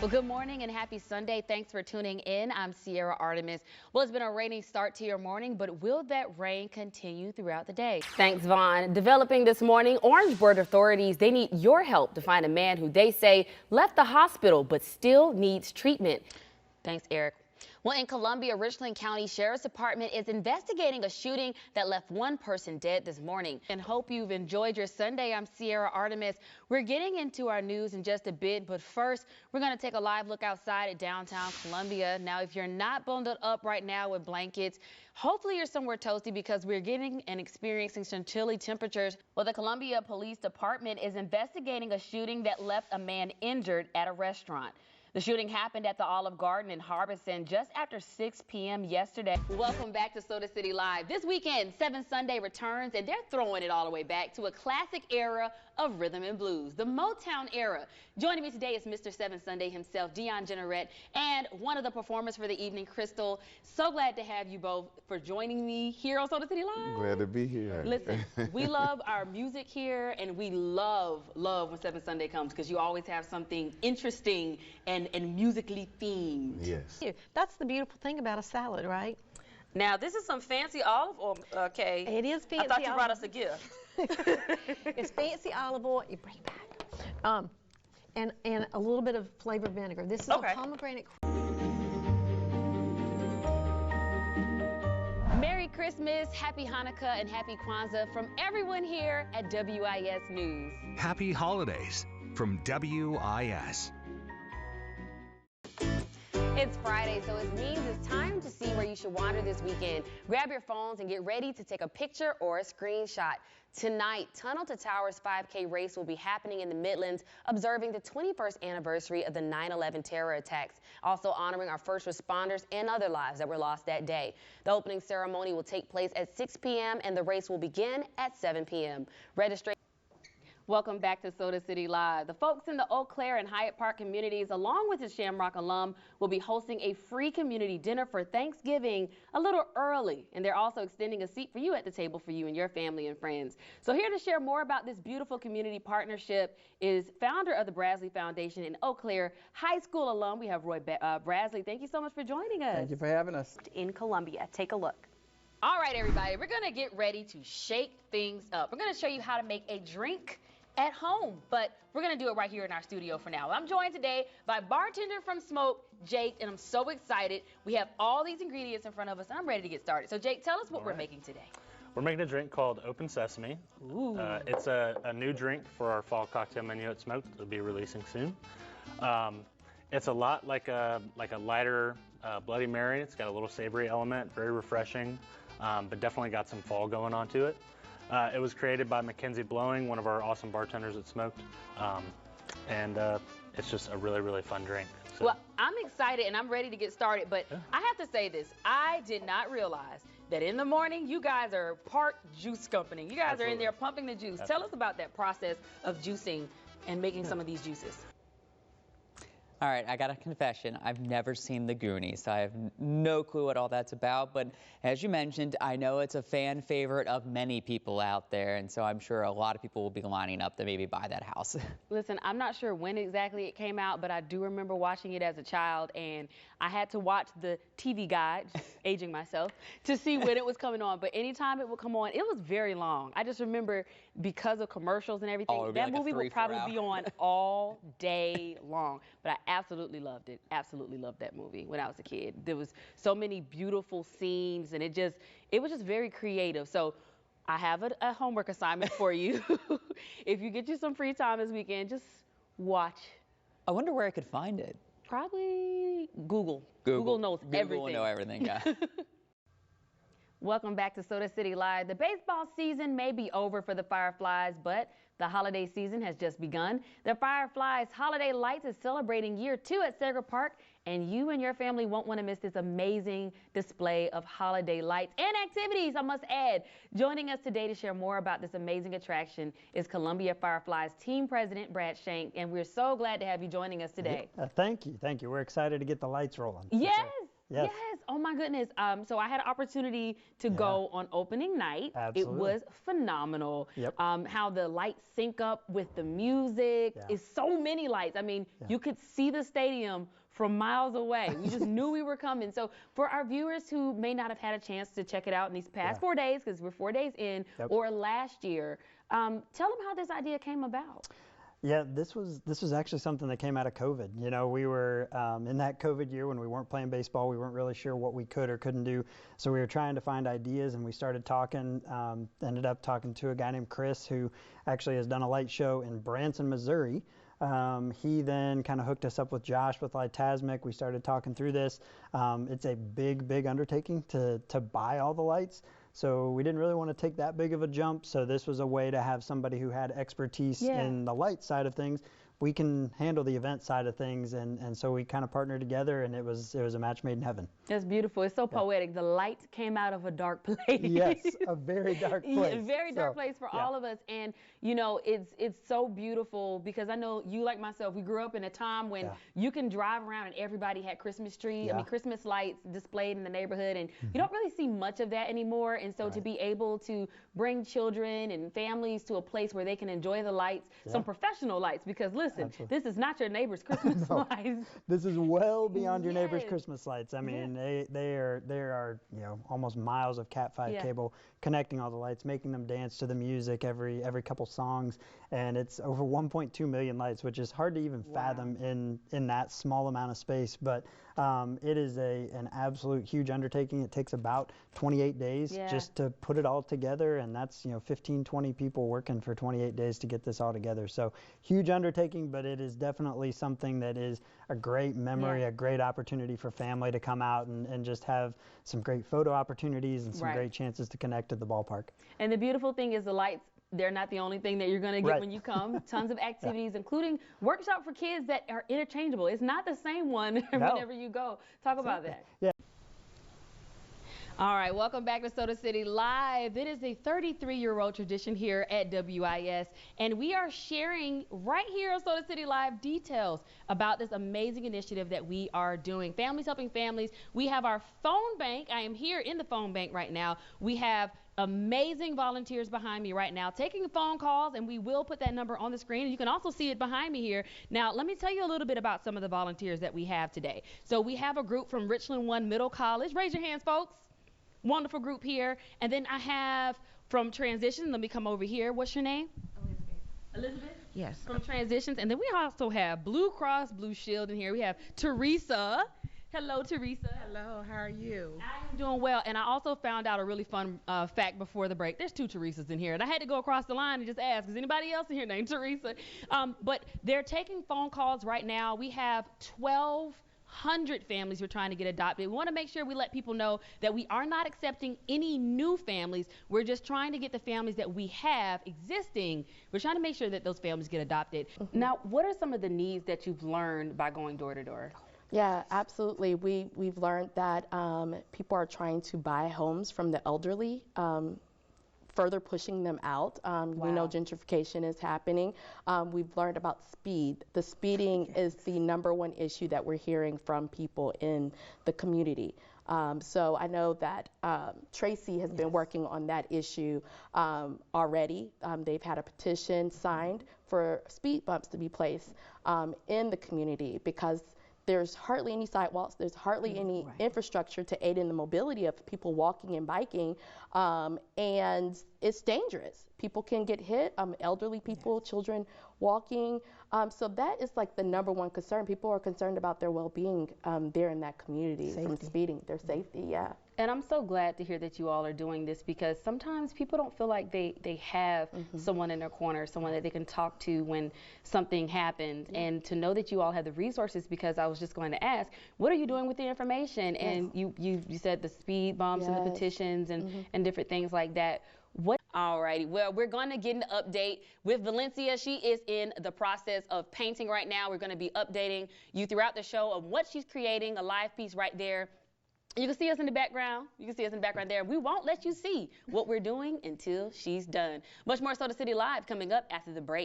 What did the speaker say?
Well, good morning and happy Sunday. Thanks for tuning in. I'm Sierra Artemus. Well, it's been a rainy start to your morning, but will that rain continue throughout the day? Thanks, Vaughn. Developing this morning, Orangeburg authorities, they need your help to find a man who they say left the hospital but still needs treatment. Thanks, Eric. Well, in Columbia, Richland County Sheriff's Department is investigating a shooting that left one person dead this morning. And hope you've enjoyed your Sunday. I'm Sierra Artemis. We're getting into our news in just a bit, but first, we're going to take a live look outside at downtown Columbia. Now, if you're not bundled up right now with blankets, hopefully you're somewhere toasty because we're getting and experiencing some chilly temperatures. Well, the Columbia Police Department is investigating a shooting that left a man injured at a restaurant. The shooting happened at the Olive Garden in Harbison just after 6 p.m. yesterday. Welcome back to Soda City Live. This weekend, 7 Sunday returns, and they're throwing it all the way back to a classic era of rhythm and blues, the Motown era. Joining me today is Mr. 7 Sunday himself, Dion Jenneret, and one of the performers for the evening, Crystal. So glad to have you both for joining me here on Soda City Live. Glad to be here. Listen, we love our music here, and we love when 7 Sunday comes because you always have something interesting and musically themed. Yes. That's the beautiful thing about a salad, right? Now, this is some fancy olive oil, okay. It is fancy. I thought you brought us a gift. It's fancy olive oil. You bring it back. And a little bit of flavored vinegar. This is a pomegranate. Merry Christmas, Happy Hanukkah, and Happy Kwanzaa from everyone here at WIS News. Happy holidays from WIS. It's Friday, so it means it's time to see where you should wander this weekend. Grab your phones and get ready to take a picture or a screenshot. Tonight, Tunnel to Towers 5K race will be happening in the Midlands, observing the 21st anniversary of the 9/11 terror attacks, also honoring our first responders and other lives that were lost that day. The opening ceremony will take place at 6 p.m. and the race will begin at 7 p.m. Registration. Welcome back to Soda City Live. The folks in the Eau Claire and Hyatt Park communities, along with the Shamrock alum, will be hosting a free community dinner for Thanksgiving a little early. And they're also extending a seat for you at the table for you and your family and friends. So here to share more about this beautiful community partnership is founder of the Brasley Foundation and Eau Claire High School alum. We have Roy Brasley. Thank you so much for joining us. Thank you for having us. In Columbia. Take a look. All right, everybody, we're going to get ready to shake things up. We're going to show you how to make a drink at home, but we're gonna do it right here in our studio for now. I'm joined today by bartender from Smoke, Jake, and I'm so excited. We have all these ingredients in front of us, and I'm ready to get started. So, Jake, tell us what we're making today. We're making a drink called Open Sesame. Ooh. It's a new drink for our fall cocktail menu at Smoke. It'll be releasing soon. It's a lot like a lighter Bloody Mary. It's got a little savory element, very refreshing, but definitely got some fall going on to it. It was created by Mackenzie Blowing, one of our awesome bartenders at Smoked, and it's just a really, really fun drink. So. Well, I'm excited and I'm ready to get started, but I have to say this. I did not realize that in the morning you guys are part juice company. You guys are in there pumping the juice. Tell us about that process of juicing and making some of these juices. All right, I got a confession. I've never seen the Goonies, so I have no clue what all that's about. But as you mentioned, I know it's a fan favorite of many people out there, and so I'm sure a lot of people will be lining up to maybe buy that house. Listen, I'm not sure when exactly it came out, but I do remember watching it as a child, and I had to watch the TV guide, aging myself, to see when it was coming on. But anytime it would come on, it was very long. I just remember because of commercials and everything, that movie would probably be on all day long. But I absolutely loved it. Absolutely loved that movie when I was a kid. There was so many beautiful scenes, and it was just very creative. So I have a homework assignment for you. If you get you some free time this weekend, just watch. I wonder where I could find it. Probably Google. Google knows everything. Google will know everything, yeah. Welcome back to Soda City Live. The baseball season may be over for the Fireflies, but the holiday season has just begun. The Fireflies Holiday Lights is celebrating year 2 at Sacred Park, and you and your family won't want to miss this amazing display of holiday lights and activities, I must add. Joining us today to share more about this amazing attraction is Columbia Fireflies team president Brad Shank, and we're so glad to have you joining us today. Thank you. We're excited to get the lights rolling. Yes. Yes. Oh my goodness. So I had an opportunity to go on opening night. Absolutely. It was phenomenal. Yep. How the lights sync up with the music. Yeah. It's so many lights. I mean, you could see the stadium from miles away. We just knew we were coming. So for our viewers who may not have had a chance to check it out in these past 4 days, because we're 4 days in, or last year, tell them how this idea came about. Yeah, this was actually something that came out of COVID. You know, we were in that COVID year when we weren't playing baseball. We weren't really sure what we could or couldn't do. So we were trying to find ideas, and we started talking. Ended up talking to a guy named Chris, who actually has done a light show in Branson, Missouri. He then kind of hooked us up with Josh with Lightasmic. We started talking through this. It's a big undertaking to buy all the lights. So we didn't really want to take that big of a jump. So this was a way to have somebody who had expertise in the light side of things. We can handle the event side of things, and so we kind of partnered together, and it was a match made in heaven. That's beautiful. It's so poetic. The light came out of a dark place. Yes, a very dark place. A very dark place for all of us. And you know, it's so beautiful because I know you, like myself, we grew up in a time when you can drive around and everybody had Christmas tree. I mean, Christmas lights displayed in the neighborhood, and you don't really see much of that anymore. And so to be able to bring children and families to a place where they can enjoy the lights, some professional lights, because listen, this is not your neighbor's Christmas lights. This is well beyond your neighbor's Christmas lights. I mean, there are you know, almost miles of Cat 5 cable connecting all the lights, making them dance to the music every couple songs, and it's over 1.2 million lights, which is hard to even fathom in that small amount of space. But it is an absolute huge undertaking. It takes about 28 days just to put it all together, and that's 15-20 people working for 28 days to get this all together. So huge undertaking, but it is definitely something that is a great memory, a great opportunity for family to come out and just have some great photo opportunities and some great chances to connect to the ballpark. And the beautiful thing is the lights, they're not the only thing that you're going to get when you come. Tons of activities, including workshop for kids that are interchangeable. It's not the same one whenever you go. Talk about that. Yeah. All right, welcome back to Soda City Live. It is a 33-year-old tradition here at WIS, and we are sharing right here on Soda City Live details about this amazing initiative that we are doing. Families Helping Families. We have our phone bank. I am here in the phone bank right now. We have amazing volunteers behind me right now taking phone calls, and we will put that number on the screen, and you can also see it behind me here. Now, let me tell you a little bit about some of the volunteers that we have today. So we have a group from Richland One Middle College. Raise your hands, folks. Wonderful group here. And then I have from Transitions, let me come over here. What's your name? Elizabeth? Yes. From Transitions. And then we also have Blue Cross Blue Shield in here. We have Teresa. Hello, Teresa. Hello, how are you? I am doing well. And I also found out a really fun fact before the break. There's 2 Teresas in here. And I had to go across the line and just ask, is anybody else in here named Teresa? But they're taking phone calls right now. We have 1,200 families we're trying to get adopted. We want to make sure we let people know that we are not accepting any new families. We're just trying to get the families that we have existing. We're trying to make sure that those families get adopted. Now, what are some of the needs that you've learned by going door to door? Yeah, absolutely. We've learned that people are trying to buy homes from the elderly, further pushing them out. We know gentrification is happening. We've learned about speed. The speeding is the #1 issue that we're hearing from people in the community. So I know that Tracy has been working on that issue already. They've had a petition signed for speed bumps to be placed in the community because there's hardly any sidewalks, there's hardly any infrastructure to aid in the mobility of people walking and biking, and it's dangerous. People can get hit, elderly people, children walking. So that is like the #1 concern. People are concerned about their well-being there in that community from speeding, their safety, And I'm so glad to hear that you all are doing this because sometimes people don't feel like they have someone in their corner, someone that they can talk to when something happens. And to know that you all have the resources, because I was just going to ask, what are you doing with the information? And you said the speed bumps and the petitions and different things like that. All righty. Well, we're going to get an update with Valencia. She is in the process of painting right now. We're going to be updating you throughout the show of what she's creating, a live piece right there. You can see us in the background. You can see us in the background there. We won't let you see what we're doing until she's done. Much more Soda City Live coming up after the break.